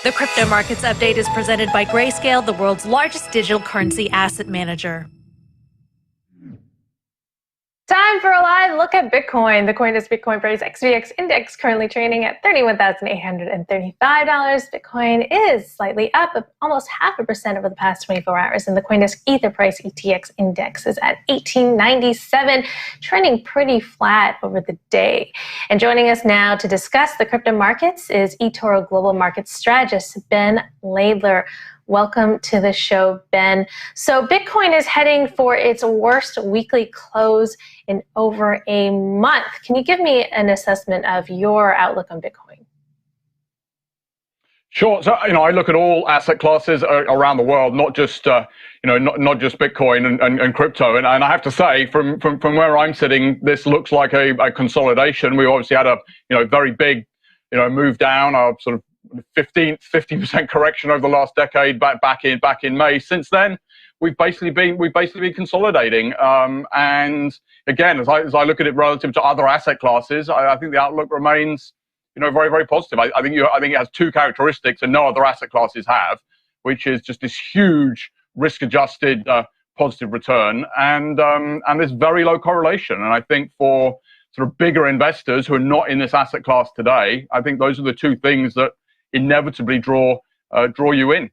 The Crypto Markets Update is presented by Grayscale, the world's largest digital currency asset manager. Time for a live look at Bitcoin. The CoinDesk Bitcoin price XVX index currently trading at $31,835. Bitcoin is slightly up, almost 0.5% over the past 24 hours, and the CoinDesk Ether price ETX index is at 1897, trending pretty flat over the day. And joining us now to discuss the crypto markets is eToro Global Markets Strategist Ben Laidler. Welcome to the show, Ben. So Bitcoin is heading for its worst weekly close in over a month. Can you give me an assessment of your outlook on Bitcoin? Sure. So, I look at all asset classes around the world, not just, not just Bitcoin and crypto. And I have to say, from where I'm sitting, this looks like a consolidation. We obviously had a, very big, move down, a sort of 50% correction over the last decade back in May. Since then, we've basically been consolidating. And again, as I look at it relative to other asset classes, I think the outlook remains, very, very positive. I think it has two characteristics that no other asset classes have, which is just this huge risk-adjusted positive return and this very low correlation. And I think for sort of bigger investors who are not in this asset class today, I think those are the two things that inevitably draw you in.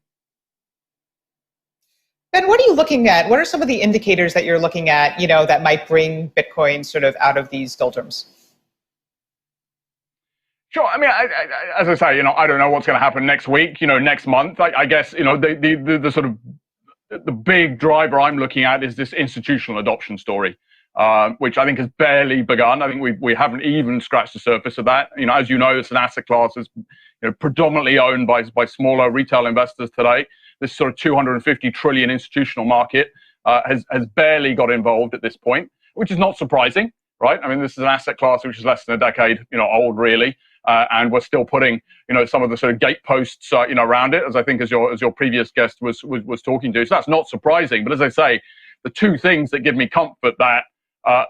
Ben, what are you looking at? What are some of the indicators that you're looking at, that might bring Bitcoin sort of out of these doldrums? Sure. I mean, as I say, I don't know what's going to happen next week, next month. I guess, the sort of the big driver I'm looking at is this institutional adoption story, which I think has barely begun. I think we haven't even scratched the surface of that. As you know, it's an asset class that's predominantly owned by smaller retail investors today. This sort of 250 trillion institutional market has barely got involved at this point, which is not surprising, right? I mean, this is an asset class which is less than a decade, old, really, and we're still putting, some of the sort of gateposts, around it, as I think as your previous guest was talking to. So that's not surprising. But as I say, the two things that give me comfort that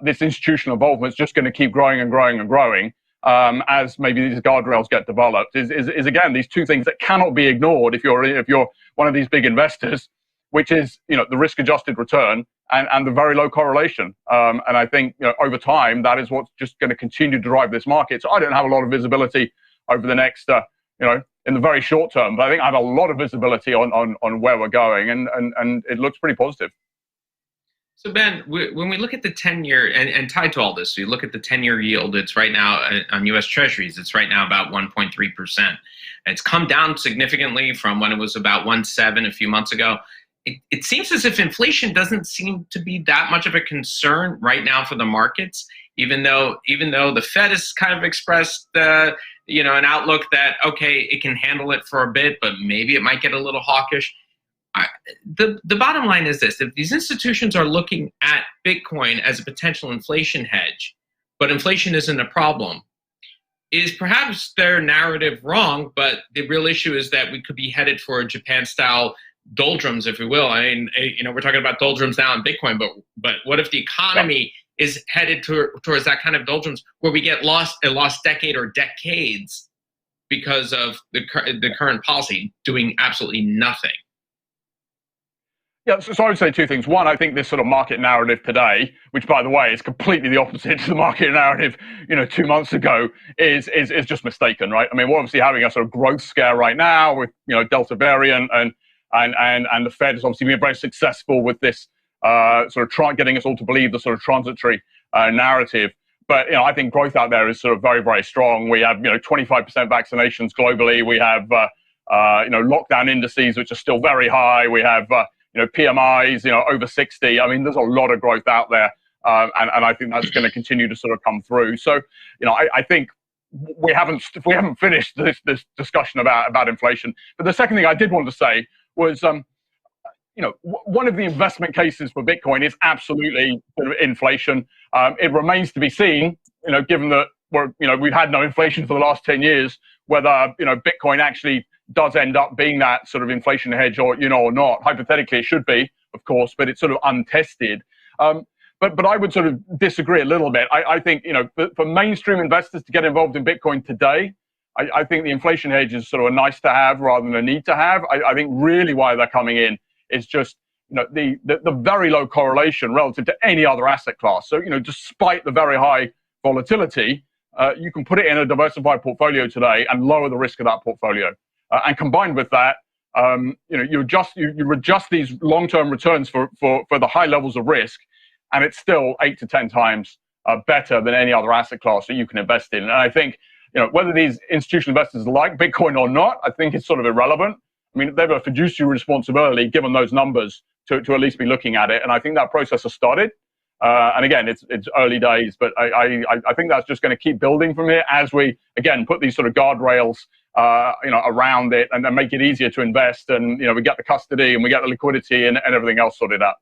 this institutional involvement is just going to keep growing and growing and growing. As maybe these guardrails get developed, is again these two things that cannot be ignored if you're one of these big investors, which is the risk-adjusted return and the very low correlation. And I think over time that is what's just going to continue to drive this market. So I don't have a lot of visibility over the next in the very short term, but I think I have a lot of visibility on where we're going, and it looks pretty positive. So Ben, when we look at the 10-year, and tied to all this, we look at the 10-year yield, it's right now on U.S. Treasuries, it's right now about 1.3%. It's come down significantly from when it was about 1.7 a few months ago. It seems as if inflation doesn't seem to be that much of a concern right now for the markets, even though the Fed has kind of expressed an outlook that, okay, it can handle it for a bit, but maybe it might get a little hawkish. The bottom line is this: if these institutions are looking at Bitcoin as a potential inflation hedge, but inflation isn't a problem, is perhaps their narrative wrong? But the real issue is that we could be headed for a Japan-style doldrums, if you will. I mean, we're talking about doldrums now in Bitcoin, but what if the economy is headed towards that kind of doldrums where we get a lost decade or decades because of the current policy doing absolutely nothing? Yeah, so I would say two things. One, I think this sort of market narrative today, which by the way is completely the opposite to the market narrative, 2 months ago, is just mistaken, right? I mean, we're obviously having a sort of growth scare right now with Delta variant, and the Fed has obviously been very successful with this sort of getting us all to believe the sort of transitory narrative. But I think growth out there is sort of very, very strong. We have 25% vaccinations globally. We have lockdown indices which are still very high. We have PMIs, over 60. I mean, there's a lot of growth out there, and I think that's going to continue to sort of come through. So, I think we haven't finished this discussion about inflation. But the second thing I did want to say was, one of the investment cases for Bitcoin is absolutely sort of inflation. It remains to be seen, given that we've had no inflation for the last 10 years, whether Bitcoin actually does end up being that sort of inflation hedge or not. Hypothetically, it should be, of course, but it's sort of untested. But I would sort of disagree a little bit. I think for mainstream investors to get involved in Bitcoin today, I think the inflation hedge is sort of a nice to have rather than a need to have. I think really why they're coming in is just, the very low correlation relative to any other asset class. So, despite the very high volatility, you can put it in a diversified portfolio today and lower the risk of that portfolio. And combined with that, you adjust these long-term returns for the high levels of risk, and it's still 8 to 10 times better than any other asset class that you can invest in. And I think, whether these institutional investors like Bitcoin or not, I think it's sort of irrelevant. I mean, they have a fiduciary responsibility, given those numbers, to at least be looking at it. And I think that process has started. And again, it's early days, but I think that's just going to keep building from here as we, again, put these sort of guardrails, around it, and then make it easier to invest. And, we get the custody and we get the liquidity and everything else sorted out.